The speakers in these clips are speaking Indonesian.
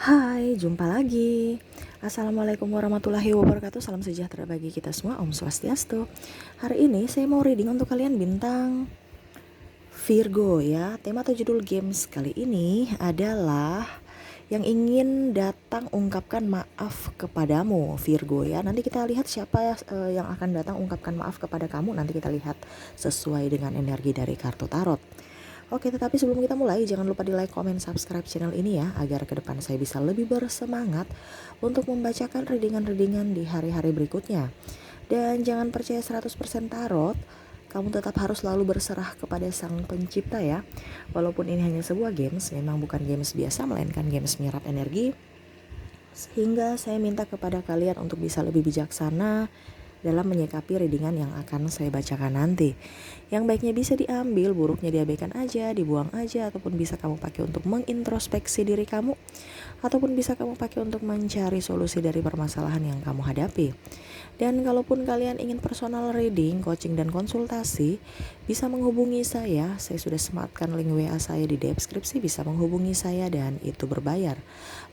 Hai, jumpa lagi. Assalamualaikum warahmatullahi wabarakatuh. Salam sejahtera bagi kita semua. Om Swastiastu. Hari ini saya mau reading untuk kalian bintang Virgo ya. Tema atau judul games kali ini adalah yang ingin datang ungkapkan maaf kepadamu, Virgo ya. Nanti kita lihat siapa yang akan datang ungkapkan maaf kepada kamu. Nanti kita lihat sesuai dengan energi dari kartu tarot. Oke, tetapi sebelum kita mulai, jangan lupa di like, comment, subscribe channel ini ya, agar ke depan saya bisa lebih bersemangat untuk membacakan readingan-readingan di hari-hari berikutnya. Dan jangan percaya 100% tarot, kamu tetap harus selalu berserah kepada sang pencipta ya. Walaupun ini hanya sebuah games, memang bukan games biasa, melainkan games menyerap energi. Sehingga saya minta kepada kalian untuk bisa lebih bijaksana dalam menyikapi readingan yang akan saya bacakan nanti. Yang baiknya bisa diambil, buruknya diabaikan aja, dibuang aja, ataupun bisa kamu pakai untuk mengintrospeksi diri kamu, ataupun bisa kamu pakai untuk mencari solusi dari permasalahan yang kamu hadapi. Dan kalaupun kalian ingin personal reading, coaching, dan konsultasi, bisa menghubungi saya. Saya sudah sematkan link WA saya di deskripsi, bisa menghubungi saya dan itu berbayar.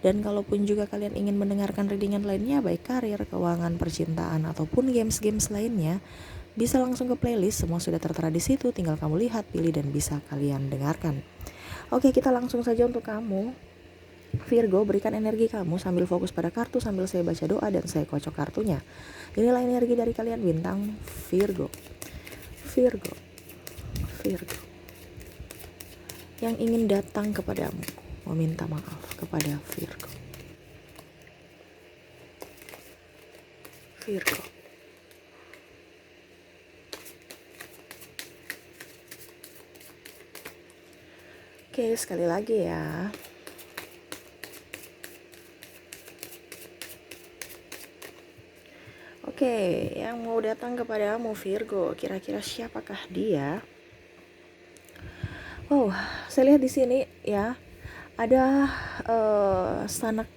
Dan kalaupun juga kalian ingin mendengarkan readingan lainnya, baik karir, keuangan, percintaan, ataupun games-games lainnya, bisa langsung ke playlist, semua sudah tertera di situ, tinggal kamu lihat, pilih, dan bisa kalian dengarkan. Oke, kita langsung saja untuk kamu Virgo, berikan energi kamu sambil fokus pada kartu, sambil saya baca doa dan saya kocok kartunya. Inilah energi dari kalian bintang Virgo. Virgo, Virgo, yang ingin datang kepadamu, meminta maaf kepada Virgo. Virgo. Oke, sekali lagi ya. Oke, yang mau datang kepadamu Virgo, kira-kira siapakah dia? Wow, saya lihat di sini ya, ada sanak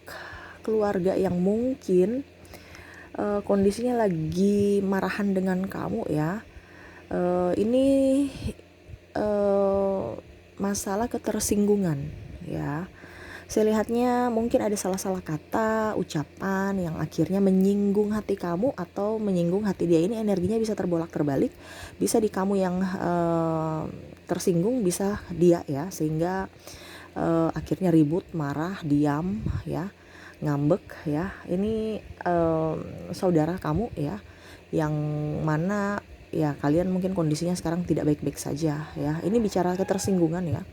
keluarga yang mungkin kondisinya lagi marahan dengan kamu ya. Ini masalah ketersinggungan ya. Saya lihatnya mungkin ada salah-salah kata, ucapan yang akhirnya menyinggung hati kamu atau menyinggung hati dia. Ini energinya bisa terbolak-terbalik, bisa di kamu yang tersinggung, bisa dia ya, sehingga akhirnya ribut, marah, diam ya, ngambek ya. Ini saudara kamu ya, yang mana ya kalian mungkin kondisinya sekarang tidak baik-baik saja ya. Ini bicara ketersinggungan ya.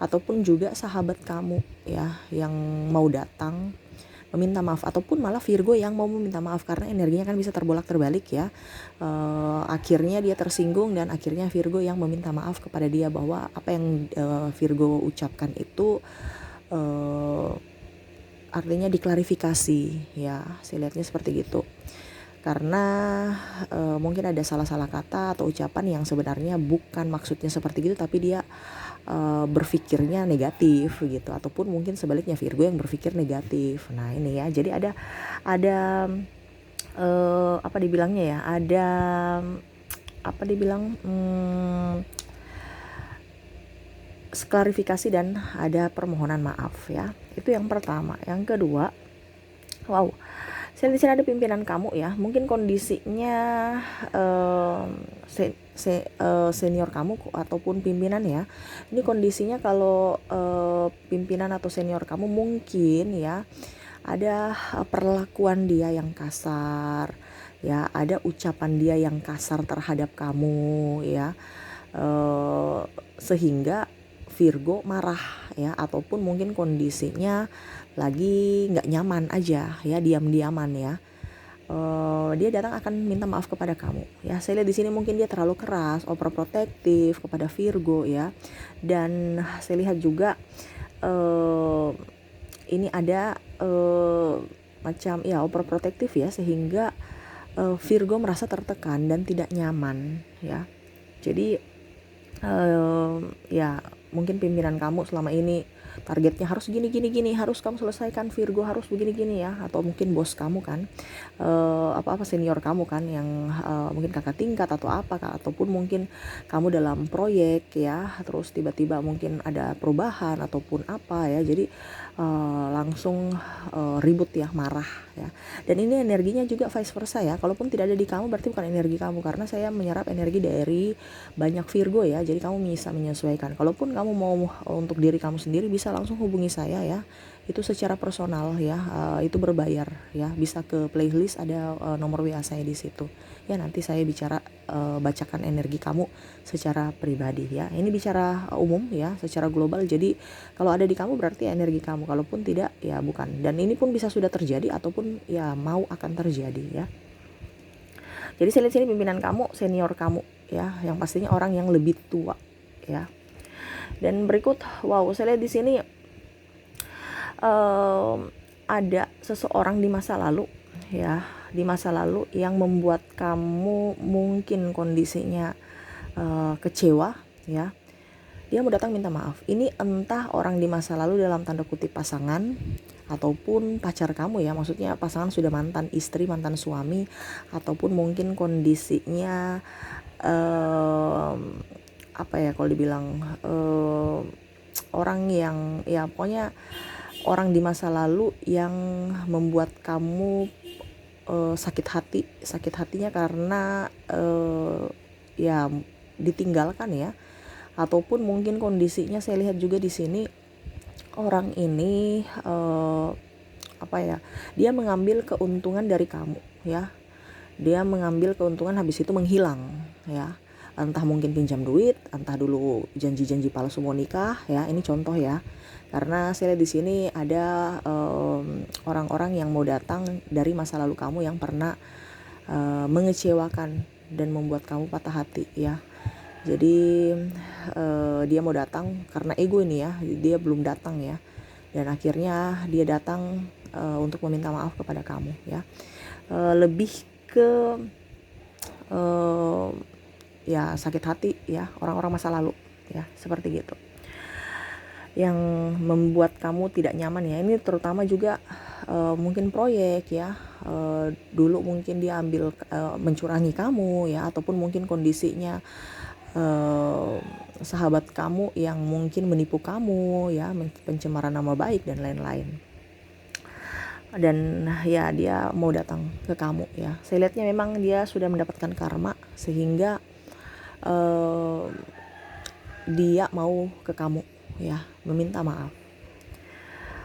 Ataupun juga sahabat kamu ya yang mau datang meminta maaf, ataupun malah Virgo yang mau meminta maaf, karena energinya kan bisa terbolak-terbalik ya. Akhirnya dia tersinggung dan akhirnya Virgo yang meminta maaf kepada dia, bahwa apa yang Virgo ucapkan itu artinya diklarifikasi ya. Saya lihatnya seperti gitu, karena mungkin ada salah-salah kata atau ucapan yang sebenarnya bukan maksudnya seperti gitu, tapi dia berpikirnya negatif gitu, ataupun mungkin sebaliknya Virgo yang berpikir negatif. Nah ini ya, jadi ada apa dibilangnya ya, ada apa dibilang klarifikasi dan ada permohonan maaf ya. Itu yang pertama. Yang kedua, wow, saya di sini ada pimpinan kamu ya. Mungkin kondisinya senior kamu ataupun pimpinan ya. Ini kondisinya kalau pimpinan atau senior kamu mungkin ya ada perlakuan dia yang kasar ya, ada ucapan dia yang kasar terhadap kamu ya, sehingga Virgo marah ya, ataupun mungkin kondisinya lagi nggak nyaman aja ya, diam-diaman ya. Dia datang akan minta maaf kepada kamu ya. Saya lihat di sini mungkin dia terlalu keras, overprotective kepada Virgo ya. Dan saya lihat juga ini ada macam ya overprotective ya, sehingga Virgo merasa tertekan dan tidak nyaman ya. Jadi ya mungkin pimpinan kamu selama ini targetnya harus gini gini gini, harus kamu selesaikan Virgo, harus begini gini ya. Atau mungkin bos kamu kan, apa senior kamu kan, yang mungkin kakak tingkat atau apa, ataupun mungkin kamu dalam proyek ya, terus tiba-tiba mungkin ada perubahan ataupun apa ya, jadi langsung ribut ya, marah ya. Dan ini energinya juga vice versa ya, kalaupun tidak ada di kamu berarti bukan energi kamu, karena saya menyerap energi dari banyak Virgo ya. Jadi kamu bisa menyesuaikan, kalaupun kamu mau untuk diri kamu sendiri bisa langsung hubungi saya ya, itu secara personal ya, itu berbayar ya, bisa ke playlist, ada nomor WA saya di situ ya. Nanti saya bicara, bacakan energi kamu secara pribadi ya. Ini bicara umum ya, secara global. Jadi kalau ada di kamu berarti energi kamu, kalaupun tidak ya bukan. Dan ini pun bisa sudah terjadi ataupun ya mau akan terjadi ya. Jadi saya lihat sini pimpinan kamu, senior kamu ya, yang pastinya orang yang lebih tua ya. Dan berikut, wow, saya lihat di sini ada seseorang di masa lalu ya, di masa lalu yang membuat kamu mungkin kondisinya kecewa ya. Dia mau datang minta maaf. Ini entah orang di masa lalu dalam tanda kutip pasangan ataupun pacar kamu ya, maksudnya pasangan sudah mantan istri, mantan suami, ataupun mungkin kondisinya apa ya kalau dibilang, orang yang ya pokoknya orang di masa lalu yang membuat kamu sakit hatinya karena ya ditinggalkan ya. Ataupun mungkin kondisinya saya lihat juga di sini orang ini apa ya, dia mengambil keuntungan dari kamu ya. Dia mengambil keuntungan habis itu menghilang ya. Entah mungkin pinjam duit, entah dulu janji-janji palsu mau nikah ya. Ini contoh ya. Karena saya lihat di sini ada orang-orang yang mau datang dari masa lalu kamu yang pernah mengecewakan dan membuat kamu patah hati ya. Jadi dia mau datang karena ego ini ya, dia belum datang ya, dan akhirnya dia datang untuk meminta maaf kepada kamu ya. Lebih ke ya sakit hati ya, orang-orang masa lalu ya, seperti gitu, yang membuat kamu tidak nyaman ya. Ini terutama juga mungkin proyek ya, dulu mungkin dia ambil mencurangi kamu ya, ataupun mungkin kondisinya sahabat kamu yang mungkin menipu kamu ya, pencemaran nama baik dan lain-lain. Dan ya dia mau datang ke kamu ya. Saya lihatnya memang dia sudah mendapatkan karma sehingga dia mau ke kamu ya, meminta maaf.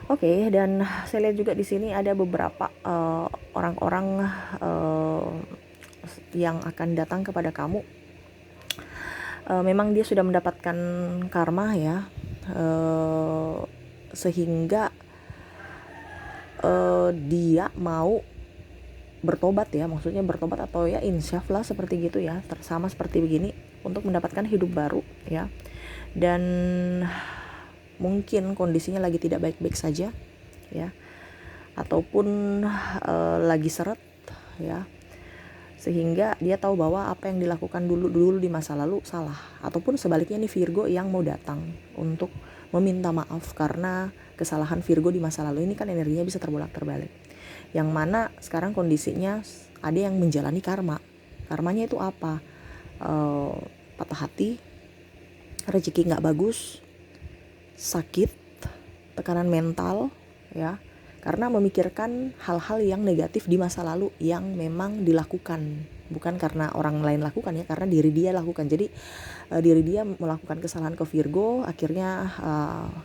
Oke, dan saya lihat juga di sini ada beberapa orang-orang yang akan datang kepada kamu. Memang dia sudah mendapatkan karma ya, sehingga dia mau bertobat ya, maksudnya bertobat atau ya insyaf lah seperti gitu ya, sama seperti begini, untuk mendapatkan hidup baru ya. Dan mungkin kondisinya lagi tidak baik-baik saja ya, ataupun lagi seret ya, sehingga dia tahu bahwa apa yang dilakukan dulu di masa lalu salah. Ataupun sebaliknya nih, Virgo yang mau datang untuk meminta maaf karena kesalahan Virgo di masa lalu. Ini kan energinya bisa terbolak-terbalik, yang mana sekarang kondisinya ada yang menjalani karmanya itu apa, patah hati, rezeki gak bagus, sakit, tekanan mental ya, karena memikirkan hal-hal yang negatif di masa lalu yang memang dilakukan, bukan karena orang lain lakukan ya, karena diri dia lakukan. Jadi diri dia melakukan kesalahan ke Virgo, akhirnya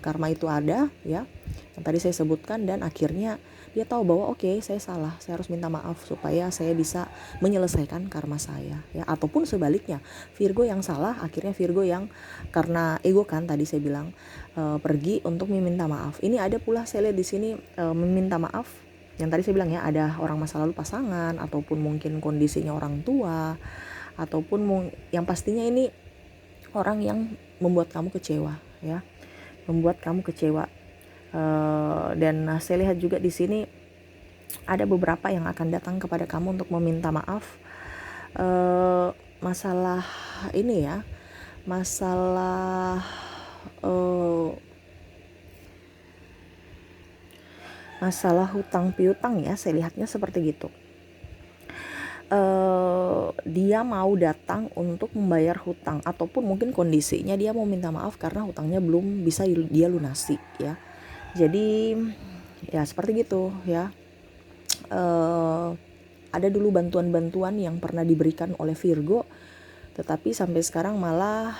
karma itu ada ya, yang tadi saya sebutkan, dan akhirnya dia tahu bahwa oke, saya salah, saya harus minta maaf supaya saya bisa menyelesaikan karma saya ya. Ataupun sebaliknya, Virgo yang salah, akhirnya Virgo yang karena ego kan tadi saya bilang, pergi untuk meminta maaf. Ini ada pula saya lihat di sini meminta maaf yang tadi saya bilang ya, ada orang masa lalu pasangan, ataupun mungkin kondisinya orang tua, ataupun yang pastinya ini orang yang membuat kamu kecewa ya, membuat kamu kecewa. Dan saya lihat juga di sini ada beberapa yang akan datang kepada kamu untuk meminta maaf. Masalah ini ya, masalah masalah hutang piutang ya, saya lihatnya seperti gitu. Dia mau datang untuk membayar hutang, ataupun mungkin kondisinya dia mau minta maaf karena hutangnya belum bisa dia lunasi ya. Jadi ya seperti gitu ya. Ada dulu bantuan-bantuan yang pernah diberikan oleh Virgo, tetapi sampai sekarang malah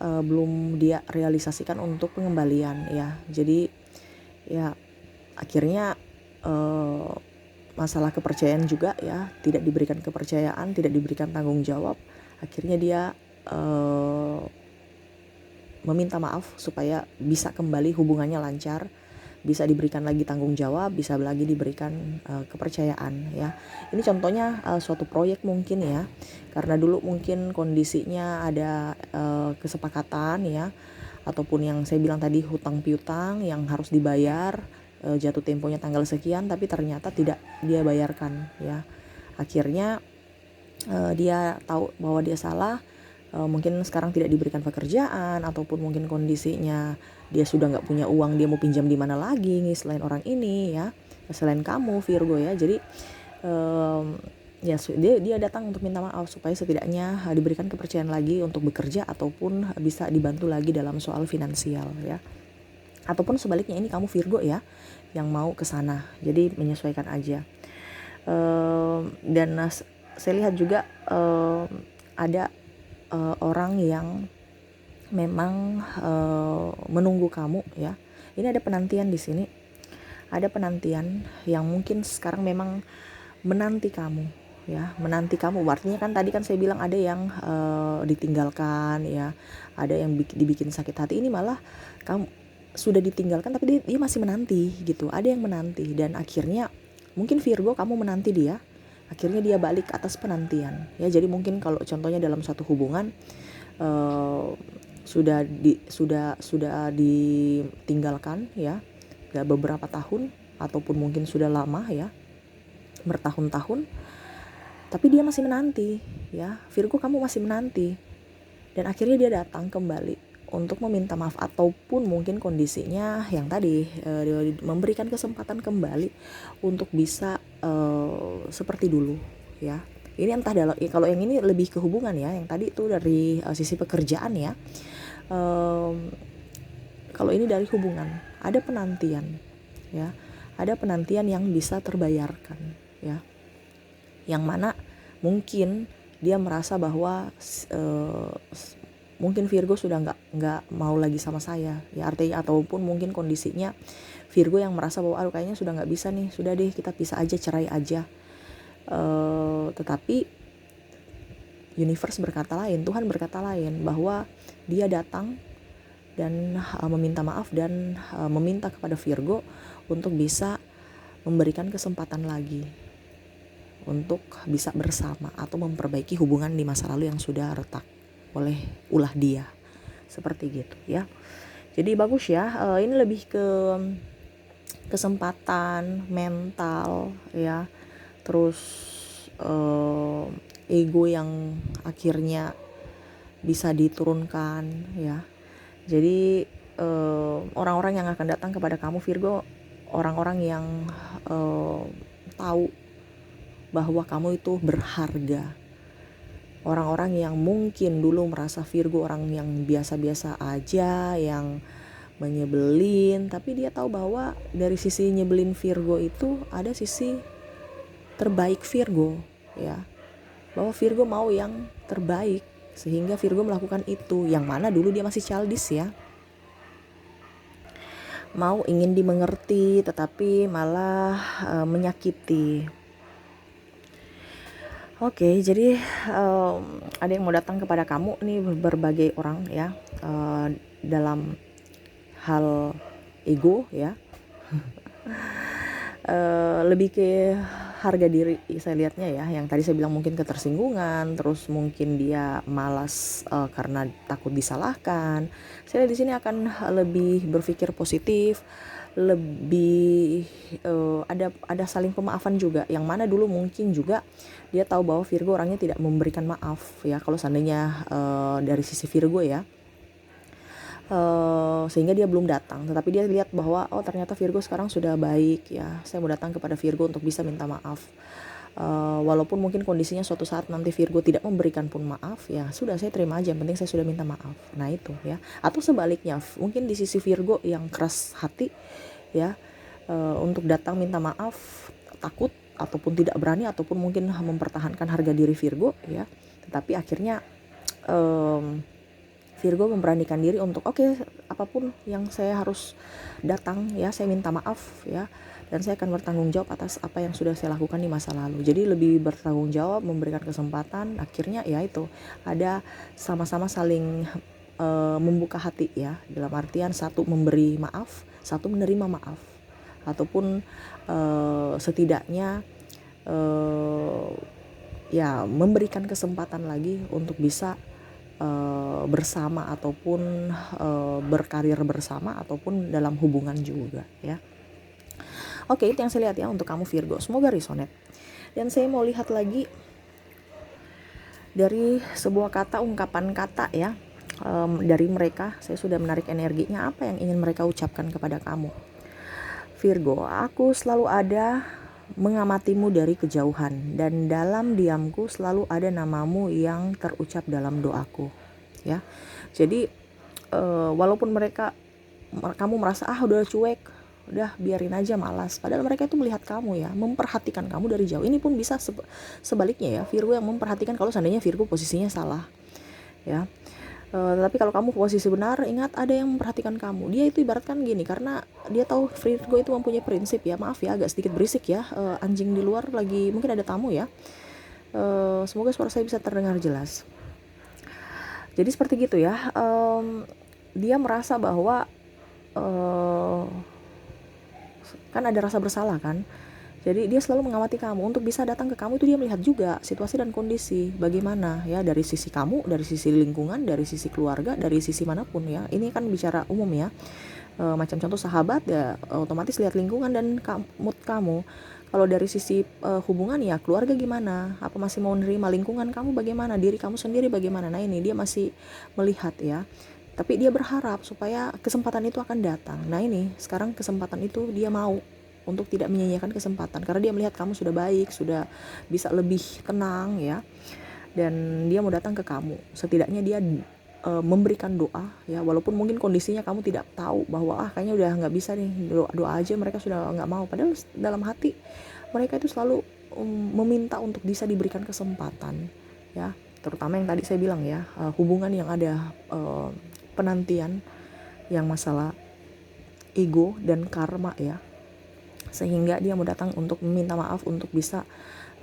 belum dia realisasikan untuk pengembalian ya. Jadi ya akhirnya masalah kepercayaan juga ya, tidak diberikan kepercayaan, tidak diberikan tanggung jawab. Akhirnya dia meminta maaf supaya bisa kembali hubungannya lancar, bisa diberikan lagi tanggung jawab, bisa lagi diberikan kepercayaan ya. Ini contohnya suatu proyek mungkin ya, karena dulu mungkin kondisinya ada kesepakatan ya, ataupun yang saya bilang tadi hutang piutang yang harus dibayar, jatuh temponya tanggal sekian tapi ternyata tidak dia bayarkan ya. Akhirnya dia tahu bahwa dia salah, mungkin sekarang tidak diberikan pekerjaan, ataupun mungkin kondisinya dia sudah nggak punya uang, dia mau pinjam di mana lagi nih selain orang ini ya, selain kamu Virgo ya. Jadi ya dia datang untuk minta maaf supaya setidaknya diberikan kepercayaan lagi untuk bekerja, ataupun bisa dibantu lagi dalam soal finansial ya. Ataupun sebaliknya ini kamu Virgo ya yang mau ke sana, jadi menyesuaikan aja. Dan saya lihat juga ada orang yang memang menunggu kamu ya. Ini ada penantian di sini, ada penantian yang mungkin sekarang memang menanti kamu ya, menanti kamu. Artinya kan tadi kan saya bilang ada yang ditinggalkan ya, ada yang dibikin sakit hati. Ini malah kamu sudah ditinggalkan tapi dia masih menanti gitu, ada yang menanti. Dan akhirnya mungkin Virgo kamu menanti dia, akhirnya dia balik atas penantian ya. Jadi mungkin kalau contohnya dalam satu hubungan sudah ditinggalkan ya beberapa tahun, ataupun mungkin sudah lama ya, bertahun-tahun, tapi dia masih menanti ya. Virgo kamu masih menanti, dan akhirnya dia datang kembali untuk meminta maaf, ataupun mungkin kondisinya yang tadi memberikan kesempatan kembali untuk bisa seperti dulu ya. Ini entah kalau yang ini lebih ke hubungan ya, yang tadi itu dari sisi pekerjaan ya. Kalau ini dari hubungan, ada penantian ya, ada penantian yang bisa terbayarkan ya, yang mana mungkin dia merasa bahwa mungkin Virgo sudah nggak mau lagi sama saya ya, artinya, ataupun mungkin kondisinya Virgo yang merasa bahwa kayaknya sudah nggak bisa nih, sudah deh kita pisah aja, cerai aja. Tetapi universe berkata lain, Tuhan berkata lain, bahwa dia datang dan meminta maaf dan meminta kepada Virgo untuk bisa memberikan kesempatan lagi untuk bisa bersama atau memperbaiki hubungan di masa lalu yang sudah retak oleh ulah dia, seperti gitu ya. Jadi bagus ya, ini lebih ke kesempatan mental ya, terus ego yang akhirnya bisa diturunkan ya. Jadi orang-orang yang akan datang kepada kamu Virgo, orang-orang yang tahu bahwa kamu itu berharga. Orang-orang yang mungkin dulu merasa Virgo orang yang biasa-biasa aja, yang menyebelin, tapi dia tahu bahwa dari sisi nyebelin Virgo itu ada sisi terbaik Virgo ya, bahwa Virgo mau yang terbaik, sehingga Virgo melakukan itu, yang mana dulu dia masih childish ya, mau ingin dimengerti tetapi malah menyakiti. Oke, jadi ada yang mau datang kepada kamu nih, berbagai orang ya, dalam hal ego ya. Lebih ke harga diri saya lihatnya ya, yang tadi saya bilang mungkin ketersinggungan, terus mungkin dia malas karena takut disalahkan. Saya di sini akan lebih berpikir positif, lebih ada saling pemaafan juga, yang mana dulu mungkin juga dia tahu bahwa Virgo orangnya tidak memberikan maaf ya. Kalau seandainya dari sisi Virgo ya, sehingga dia belum datang, tetapi dia lihat bahwa oh ternyata Virgo sekarang sudah baik ya, saya mau datang kepada Virgo untuk bisa minta maaf. Walaupun mungkin kondisinya suatu saat nanti Virgo tidak memberikan pun maaf, ya sudah, saya terima aja, yang penting saya sudah minta maaf. Nah itu ya. Atau sebaliknya, mungkin di sisi Virgo yang keras hati ya, untuk datang minta maaf, takut ataupun tidak berani, ataupun mungkin mempertahankan harga diri Virgo ya, tetapi akhirnya Virgo memberanikan diri untuk oke, apapun yang saya harus datang ya, saya minta maaf ya, dan saya akan bertanggung jawab atas apa yang sudah saya lakukan di masa lalu. Jadi lebih bertanggung jawab, memberikan kesempatan, akhirnya ya itu ada sama-sama saling membuka hati ya, dalam artian satu memberi maaf, satu menerima maaf, ataupun setidaknya ya memberikan kesempatan lagi untuk bisa bersama, ataupun berkarir bersama, ataupun dalam hubungan juga ya. Oke, itu yang saya lihat ya untuk kamu Virgo, semoga resonate. Dan saya mau lihat lagi dari sebuah kata, ungkapan kata ya, dari mereka. Saya sudah menarik energinya, apa yang ingin mereka ucapkan kepada kamu Virgo. Aku selalu ada mengamatimu dari kejauhan, dan dalam diamku selalu ada namamu yang terucap dalam doaku ya. Jadi walaupun kamu merasa udah cuek, udah biarin aja, malas, padahal mereka itu melihat kamu ya, memperhatikan kamu dari jauh. Ini pun bisa sebaliknya ya, Virgo yang memperhatikan kalau seandainya Virgo posisinya salah ya. Tapi kalau kamu posisi benar, ingat ada yang memperhatikan kamu. Dia itu ibaratkan gini, karena dia tahu Virgo itu mempunyai prinsip ya. Maaf ya, agak sedikit berisik ya, anjing di luar lagi, mungkin ada tamu ya. Semoga suara saya bisa terdengar jelas. Jadi seperti gitu ya. Dia merasa bahwa kan ada rasa bersalah kan. Jadi dia selalu mengamati kamu. Untuk bisa datang ke kamu itu dia melihat juga situasi dan kondisi bagaimana ya, dari sisi kamu, dari sisi lingkungan, dari sisi keluarga, dari sisi manapun ya. Ini kan bicara umum ya. Macam contoh sahabat ya, otomatis lihat lingkungan dan mood kamu. Kalau dari sisi hubungan ya, keluarga gimana, apa masih mau nerima, lingkungan kamu bagaimana, diri kamu sendiri bagaimana. Nah ini dia masih melihat ya, tapi dia berharap supaya kesempatan itu akan datang. Nah ini sekarang kesempatan itu dia mau untuk tidak menyia-nyiakan kesempatan, karena dia melihat kamu sudah baik, sudah bisa lebih tenang ya, dan dia mau datang ke kamu. Setidaknya dia memberikan doa ya, walaupun mungkin kondisinya kamu tidak tahu bahwa kayaknya udah nggak bisa nih, doa aja mereka sudah nggak mau, padahal dalam hati mereka itu selalu meminta untuk bisa diberikan kesempatan ya. Terutama yang tadi saya bilang ya, hubungan yang ada penantian, yang masalah ego dan karma ya, sehingga dia mau datang untuk meminta maaf, untuk bisa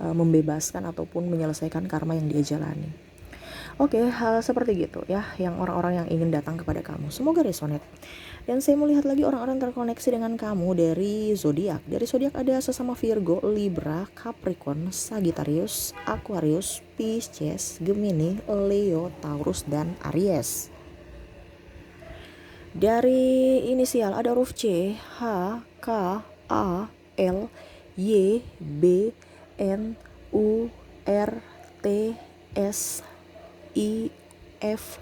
membebaskan ataupun menyelesaikan karma yang dia jalani. Oke, hal seperti gitu ya, yang orang-orang yang ingin datang kepada kamu. Semoga resonate. Dan saya melihat lagi orang-orang terkoneksi dengan kamu dari zodiak. Dari zodiak ada sesama Virgo, Libra, Capricorn, Sagittarius, Aquarius, Pisces, Gemini, Leo, Taurus, dan Aries. Dari inisial ada huruf C, H, K, A, L, Y, B, N, U, R, T, S, I, F,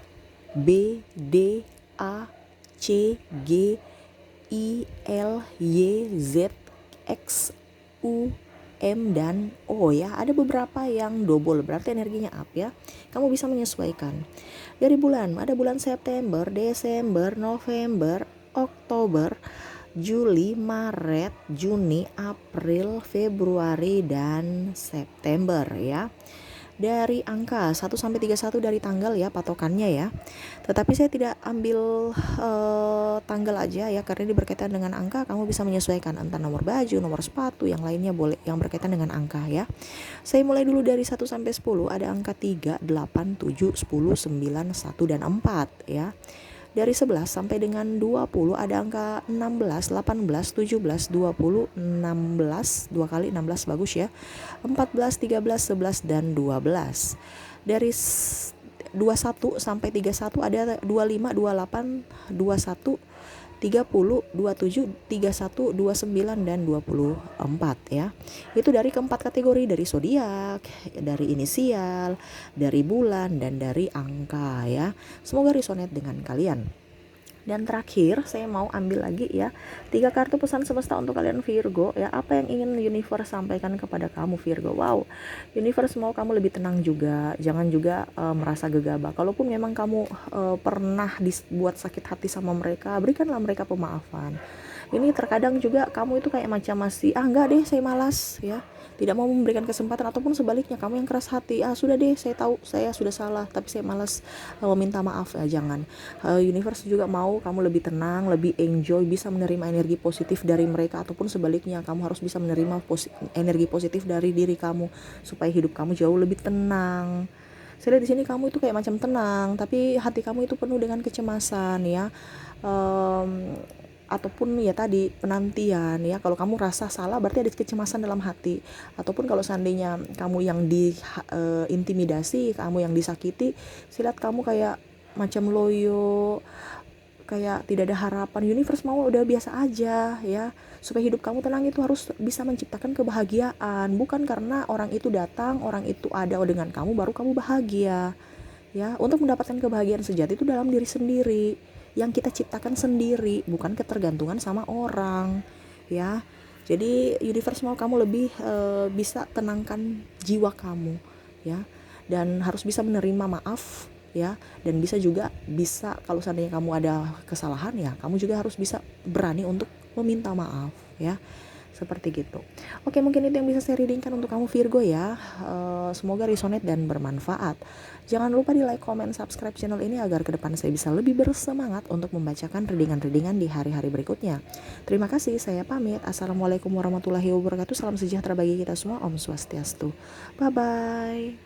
B, D, A, C, G, I, L, Y, Z, X, U, M, dan O ya. Ada beberapa yang double, berarti energinya up ya. Kamu bisa menyesuaikan. Dari bulan, ada bulan September, Desember, November, Oktober, Juli, Maret, Juni, April, Februari, dan September ya. Dari angka 1 sampai 31 dari tanggal ya patokannya ya. Tetapi saya tidak ambil tanggal aja ya, karena ini berkaitan dengan angka. Kamu bisa menyesuaikan entah nomor baju, nomor sepatu, yang lainnya boleh yang berkaitan dengan angka ya. Saya mulai dulu dari 1 sampai 10, ada angka 3, 8, 7, 10, 9, 1, dan 4 ya. Dari 11 sampai dengan 20 ada angka 16, 18, 17, 20, 16, 2 kali 16 bagus ya. 14, 13, 11, dan 12. Dari 21 sampai 31 ada 25, 28, 21, 30, 27, 31, 29, dan 24 ya. Itu dari keempat kategori, dari zodiak, dari inisial, dari bulan, dan dari angka ya. Semoga resonate dengan kalian. Dan terakhir saya mau ambil lagi ya 3 kartu pesan semesta untuk kalian Virgo ya. Apa yang ingin universe sampaikan kepada kamu Virgo? Wow, universe mau kamu lebih tenang juga. Jangan juga merasa gegabah. Kalaupun memang kamu pernah dibuat sakit hati sama mereka, berikanlah mereka pemaafan. Ini terkadang juga kamu itu kayak macam masih enggak deh saya malas ya, tidak mau memberikan kesempatan, ataupun sebaliknya kamu yang keras hati, sudah deh saya tahu saya sudah salah tapi saya malas meminta maaf. Jangan. Universe juga mau kamu lebih tenang, lebih enjoy, bisa menerima energi positif dari mereka, ataupun sebaliknya kamu harus bisa menerima energi positif dari diri kamu supaya hidup kamu jauh lebih tenang. Saya lihat di sini kamu itu kayak macam tenang tapi hati kamu itu penuh dengan kecemasan ya. um, Ataupun ya tadi penantian ya, kalau kamu rasa salah berarti ada kecemasan dalam hati, ataupun kalau seandainya kamu yang diintimidasi, kamu yang disakiti, silat kamu kayak macam loyo, kayak tidak ada harapan. Universe mau udah biasa aja ya, supaya hidup kamu tenang itu harus bisa menciptakan kebahagiaan, bukan karena orang itu datang, orang itu ada dengan kamu baru kamu bahagia ya. Untuk mendapatkan kebahagiaan sejati itu dalam diri sendiri, yang kita ciptakan sendiri, bukan ketergantungan sama orang ya. Jadi universe mau kamu lebih bisa tenangkan jiwa kamu ya, dan harus bisa menerima maaf ya, dan bisa kalau seandainya kamu ada kesalahan ya, kamu juga harus bisa berani untuk meminta maaf ya, seperti gitu. Oke, mungkin itu yang bisa saya readingkan untuk kamu Virgo ya. Semoga resonate dan bermanfaat. Jangan lupa di like, comment, subscribe channel ini agar ke depan saya bisa lebih bersemangat untuk membacakan readingan-readingan di hari-hari berikutnya. Terima kasih, saya pamit. Assalamualaikum warahmatullahi wabarakatuh. Salam sejahtera bagi kita semua. Om Swastiastu. Bye-bye.